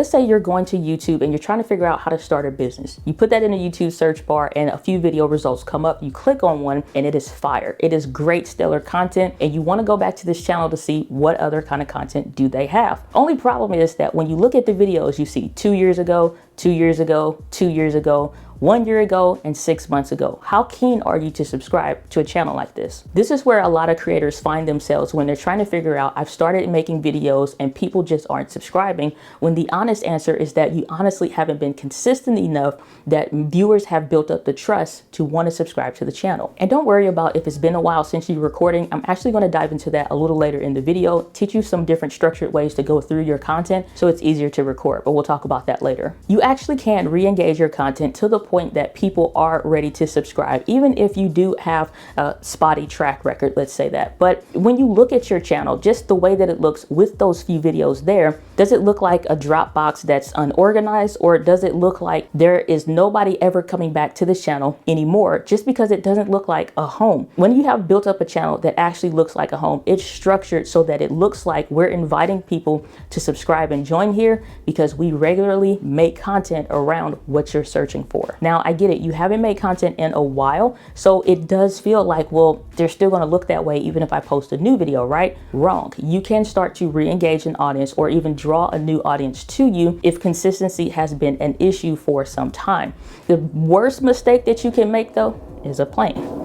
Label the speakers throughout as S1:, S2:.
S1: let's say you're going to YouTube and you're trying to figure out how to start a business. You put that in the YouTube search bar and a few video results come up. You click on one and it is fire. It is great, stellar content. And you want to go back to this channel to see what other kind of content do they have. Only problem is that when you look at the videos, you see 2 years ago, 2 years ago, 2 years ago, 1 year ago, and 6 months ago. How keen are you to subscribe to a channel like this? This is where a lot of creators find themselves when they're trying to figure out, I've started making videos and people just aren't subscribing, when the honest answer is that you honestly haven't been consistent enough that viewers have built up the trust to want to subscribe to the channel. And don't worry about if it's been a while since you're recording. I'm actually going to dive into that a little later in the video, teach you some different structured ways to go through your content so it's easier to record, but we'll talk about that later. You actually can re-engage your content to the point that people are ready to subscribe, even if you do have a spotty track record, let's say that. But when you look at your channel, just the way that it looks with those few videos there, does it look like a Dropbox that's unorganized, or does it look like there is nobody ever coming back to the channel anymore just because it doesn't look like a home? When you have built up a channel that actually looks like a home, it's structured so that it looks like we're inviting people to subscribe and join here because we regularly make content around what you're searching for. Now, I get it, you haven't made content in a while, so it does feel like, well, they're still going to look that way even if I post a new video, right? Wrong. You can start to re-engage an audience or even draw a new audience to you if consistency has been an issue for some time. The worst mistake that you can make, though, is a plane.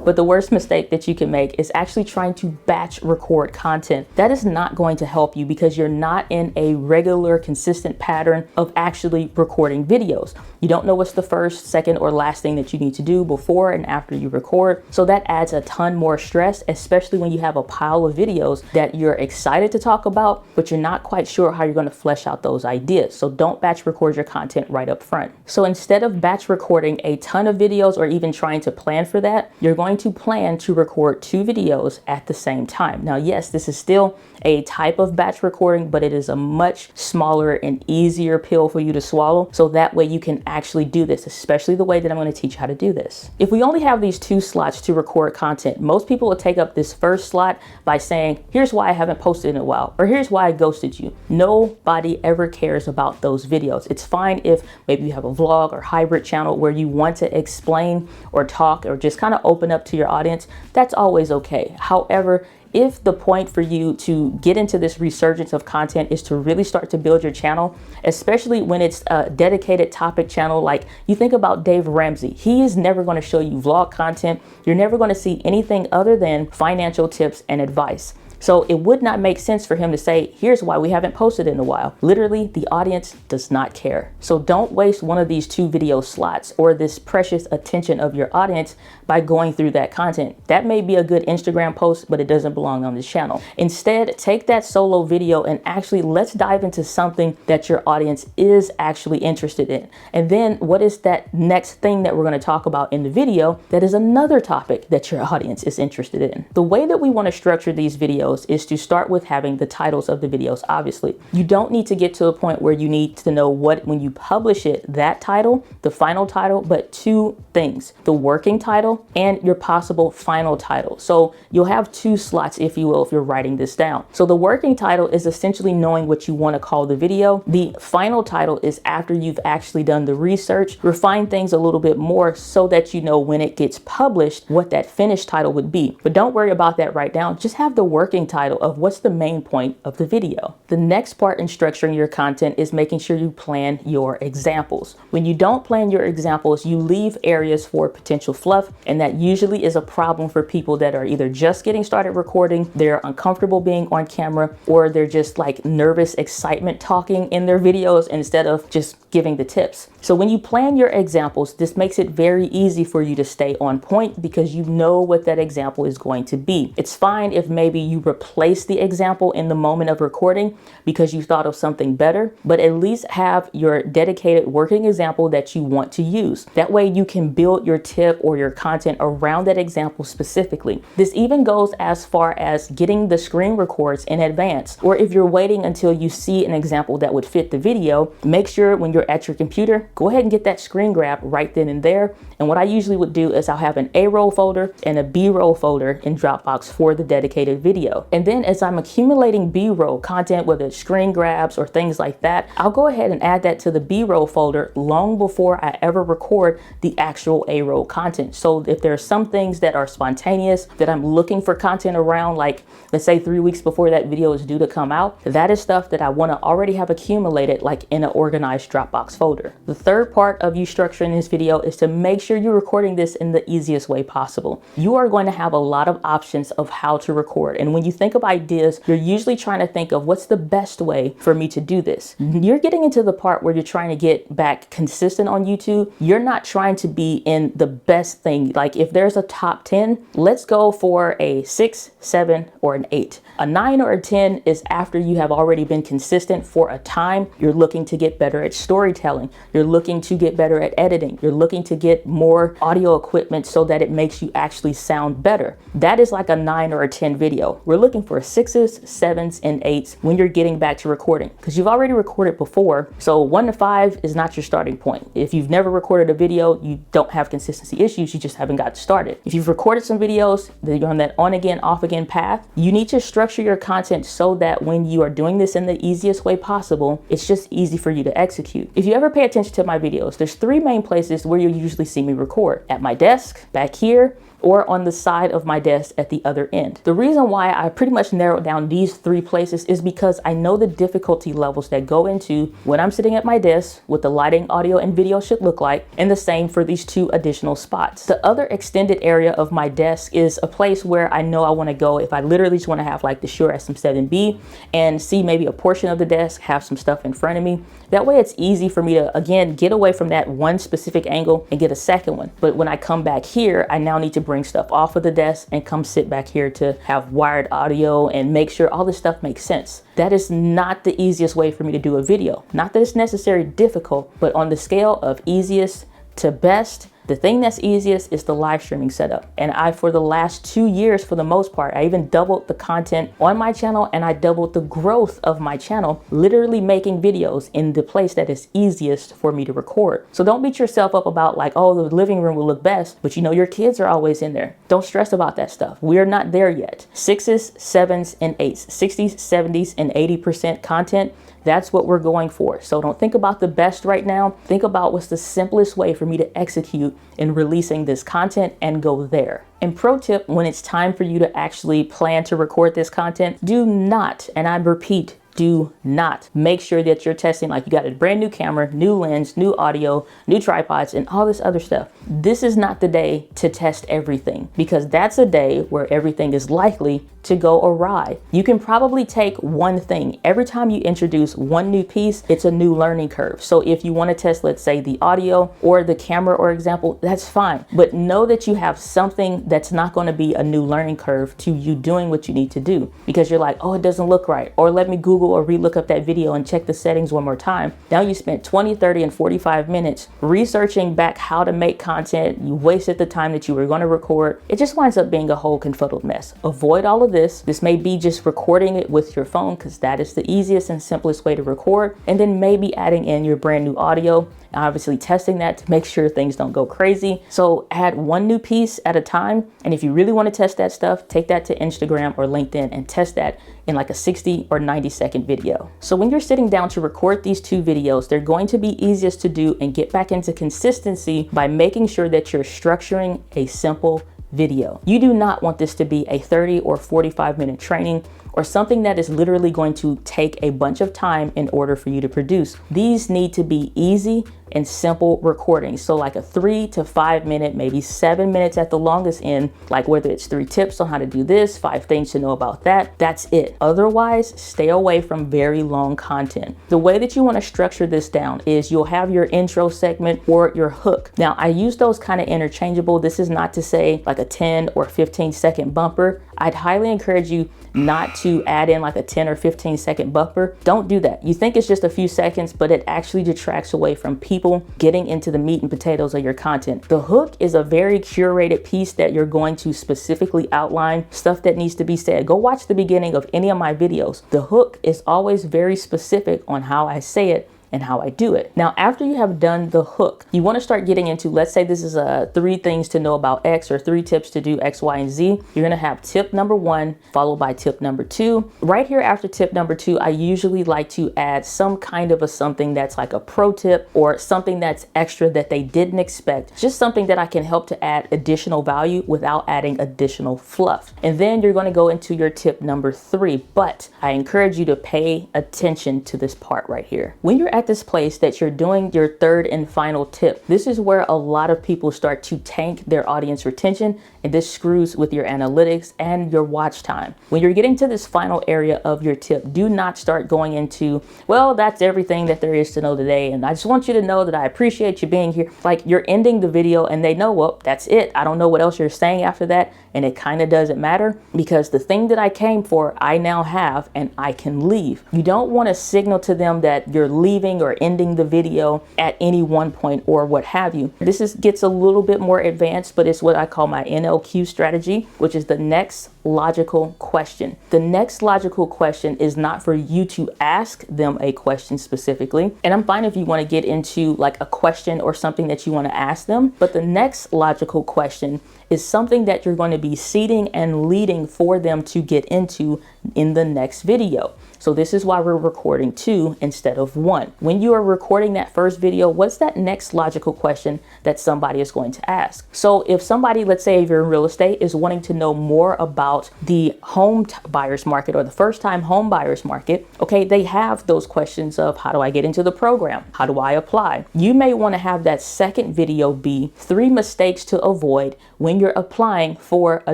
S1: But the worst mistake that you can make is actually trying to batch record content. That is not going to help you because you're not in a regular, consistent pattern of actually recording videos. You don't know what's the first, second, or last thing that you need to do before and after you record. So that adds a ton more stress, especially when you have a pile of videos that you're excited to talk about, but you're not quite sure how you're going to flesh out those ideas. So don't batch record your content right up front. So instead of batch recording a ton of videos or even trying to plan for that, you're going to plan to record 2 videos at the same time. Now, yes, this is still a type of batch recording, but it is a much smaller and easier pill for you to swallow. So that way you can actually do this, especially the way that I'm going to teach you how to do this. If we only have these 2 slots to record content, most people will take up this first slot by saying, here's why I haven't posted in a while, or here's why I ghosted you. Nobody ever cares about those videos. It's fine if maybe you have a vlog or hybrid channel where you want to explain or talk or just kind of open up to your audience. That's always okay. However, if the point for you to get into this resurgence of content is to really start to build your channel, especially when it's a dedicated topic channel, like you think about Dave Ramsey, he is never going to show you vlog content. You're never going to see anything other than financial tips and advice. So it would not make sense for him to say, here's why we haven't posted in a while. Literally, the audience does not care. So don't waste one of these 2 video slots or this precious attention of your audience by going through that content. That may be a good Instagram post, but it doesn't belong on this channel. Instead, take that solo video and actually let's dive into something that your audience is actually interested in. And then what is that next thing that we're going to talk about in the video that is another topic that your audience is interested in? The way that we want to structure these videos is to start with having the titles of the videos. Obviously, you don't need to get to a point where you need to know what, when you publish it, that title, the final title, but 2 things, the working title and your possible final title. So you'll have 2 slots, if you will, if you're writing this down. So the working title is essentially knowing what you want to call the video. The final title is after you've actually done the research, refine things a little bit more so that you know when it gets published what that finished title would be. But don't worry about that right now. Just have the working title of what's the main point of the video. The next part in structuring your content is making sure you plan your examples. When you don't plan your examples, you leave areas for potential fluff, and that usually is a problem for people that are either just getting started recording, they're uncomfortable being on camera, or they're just like nervous excitement talking in their videos instead of just giving the tips. So when you plan your examples, this makes it very easy for you to stay on point because you know what that example is going to be. It's fine if maybe you replace the example in the moment of recording because you thought of something better, but at least have your dedicated working example that you want to use. That way you can build your tip or your content around that example specifically. This even goes as far as getting the screen records in advance, or if you're waiting until you see an example that would fit the video, make sure when you're at your computer, go ahead and get that screen grab right then and there. And what I usually would do is I'll have an A-roll folder and a B-roll folder in Dropbox for the dedicated video. video. And then as I'm accumulating B-roll content, whether it's screen grabs or things like that, I'll go ahead and add that to the B-roll folder long before I ever record the actual A-roll content. So if there are some things that are spontaneous that I'm looking for content around, like let's say 3 weeks before that video is due to come out, that is stuff that I want to already have accumulated like in an organized Dropbox folder. The third part of you structuring this video is to make sure you're recording this in the easiest way possible. You are going to have a lot of options of how to record. And when you think of ideas, you're usually trying to think of what's the best way for me to do this. You're getting into the part where you're trying to get back consistent on YouTube. You're not trying to be in the best thing. Like if there's a top 10, let's go for a 6, 7, or an 8. A 9 or a 10 is after you have already been consistent for a time. You're looking to get better at storytelling. You're looking to get better at editing. You're looking to get more audio equipment so that it makes you actually sound better. That is like a 9 or a 10 video. We're looking for 6s, 7s, and 8s when you're getting back to recording, because you've already recorded before. So 1 to 5 is not your starting point. If you've never recorded a video, you don't have consistency issues. You just haven't got started. If you've recorded some videos that you're on that on again, off again path, you need to structure your content so that when you are doing this in the easiest way possible, it's just easy for you to execute. If you ever pay attention to my videos, there's 3 main places where you'll usually see me record: at my desk, back here, or on the side of my desk at the other end. The reason why I pretty much narrowed down these 3 places is because I know the difficulty levels that go into when I'm sitting at my desk, what the lighting, audio, and video should look like, and the same for these 2 additional spots. The other extended area of my desk is a place where I know I want to go if I literally just want to have like the Shure SM7B and see maybe a portion of the desk, have some stuff in front of me. That way it's easy for me to, again, get away from that one specific angle and get a second one. But when I come back here, I now need to bring stuff off of the desk and come sit back here to have wired audio and make sure all this stuff makes sense. That is not the easiest way for me to do a video. Not that it's necessarily difficult, but on the scale of easiest to best, the thing that's easiest is the live streaming setup. And for the last 2 years, for the most part, I even doubled the content on my channel and I doubled the growth of my channel, literally making videos in the place that is easiest for me to record. So don't beat yourself up about like, oh, the living room will look best, but you know, your kids are always in there. Don't stress about that stuff. We're not there yet. 6s, 7s, and 8s, 60s, 70s, and 80% content. That's what we're going for. So don't think about the best right now. Think about what's the simplest way for me to execute in releasing this content and go there. And pro tip, when it's time for you to actually plan to record this content, do not, and I repeat, do not make sure that you're testing like you got a brand new camera, new lens, new audio, new tripods, and all this other stuff. This is not the day to test everything, because that's a day where everything is likely to go awry. You can probably take one thing. Every time you introduce one new piece, it's a new learning curve. So if you want to test, let's say the audio or the camera, or example, that's fine. But know that you have something that's not going to be a new learning curve to you doing what you need to do, because you're like, oh, it doesn't look right. Or let me Google or relook up that video and check the settings one more time. Now you spent 20, 30, and 45 minutes researching back how to make content. You wasted the time that you were going to record. It just winds up being a whole confuddled mess. Avoid all of this. This may be just recording it with your phone, because that is the easiest and simplest way to record. And then maybe adding in your brand new audio, obviously testing that to make sure things don't go crazy. So add one new piece at a time. And if you really want to test that stuff, take that to Instagram or LinkedIn and test that in like a 60 or 90-second video. So when you're sitting down to record these 2 videos, they're going to be easiest to do and get back into consistency by making sure that you're structuring a simple video. You do not want this to be a 30 or 45-minute training or something that is literally going to take a bunch of time in order for you to produce. These need to be easy and simple recordings. So like a 3 to 5 minute, maybe 7 minutes at the longest end, like whether it's 3 tips on how to do this, 5 things to know about that, that's it. Otherwise, stay away from very long content. The way that you want to structure this down is you'll have your intro segment or your hook. Now, I use those kind of interchangeable. This is not to say like a 10 or 15-second bumper. I'd highly encourage you not to add in like a 10 or 15-second bumper. Don't do that. You think it's just a few seconds, but it actually detracts away from people getting into the meat and potatoes of your content. The hook is a very curated piece that you're going to specifically outline stuff that needs to be said. Go watch the beginning of any of my videos. The hook is always very specific on how I say it and how I do it. Now, after you have done the hook, you want to start getting into, let's say this is 3 things to know about X or 3 tips to do X, Y, and Z. You're going to have tip number 1 followed by tip number 2. Right here after tip number 2, I usually like to add some kind of something that's like a pro tip or something that's extra that they didn't expect. Just something that I can help to add additional value without adding additional fluff. And then you're going to go into your tip number 3. But I encourage you to pay attention to this part right here. When you're at this place that you're doing your 3rd and final tip, this is where a lot of people start to tank their audience retention, and this screws with your analytics and your watch time. When you're getting to this final area of your tip, do not start going into, well, that's everything that there is to know today, and I just want you to know that I appreciate you being here. Like, you're ending the video and they know, well, that's it. I don't know what else you're saying after that, and it kind of doesn't matter because the thing that I came for, I now have, and I can leave. You don't want to signal to them that you're leaving or ending the video at any one point or what have you. This gets a little bit more advanced, but it's what I call my NLQ strategy, which is the next logical question. The next logical question is not for you to ask them a question specifically. And I'm fine if you want to get into like a question or something that you want to ask them. But the next logical question is something that you're going to be seeding and leading for them to get into in the next video. So this is why we're recording 2 instead of 1. When you are recording that first video, what's that next logical question that somebody is going to ask? So if somebody, let's say if you're in real estate, is wanting to know more about the home buyers market or the first time home buyers market, okay, they have those questions of how do I get into the program? How do I apply? You may want to have that second video be 3 mistakes to avoid when you're applying for a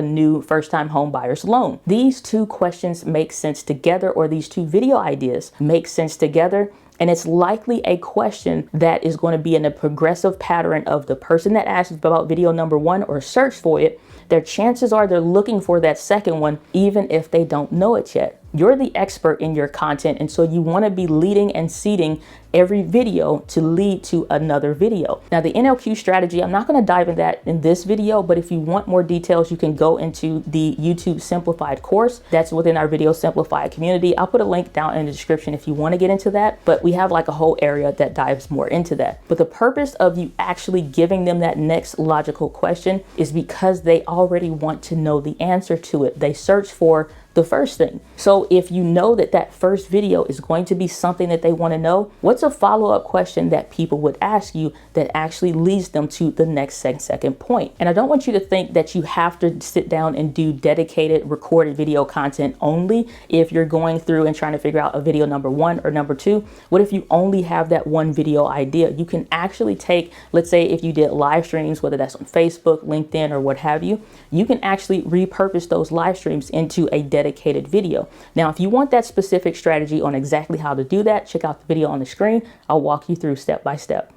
S1: new first time home buyer's loan. These 2 questions make sense together, or these 2 video ideas make sense together. And it's likely a question that is going to be in a progressive pattern of the person that asked about video number 1 or search for it. Their chances are they're looking for that second one, even if they don't know it yet. You're the expert in your content, and so you want to be leading and seeding every video to lead to another video. Now, the NLQ strategy, I'm not going to dive into that in this video, but if you want more details, you can go into the YouTube Simplified course that's within our Video Simplified community. I'll put a link down in the description if you want to get into that, but we have like a whole area that dives more into that. But the purpose of you actually giving them that next logical question is because they already want to know the answer to it. They search for the first thing. So if you know that that first video is going to be something that they want to know, what's a follow-up question that people would ask you that actually leads them to the next second point? And I don't want you to think that you have to sit down and do dedicated recorded video content only if you're going through and trying to figure out a video number 1 or number 2. What if you only have that one video idea? You can actually take, let's say if you did live streams, whether that's on Facebook, LinkedIn, or what have you, you can actually repurpose those live streams into a dedicated video. Now, if you want that specific strategy on exactly how to do that, check out the video on the screen. I'll walk you through step by step.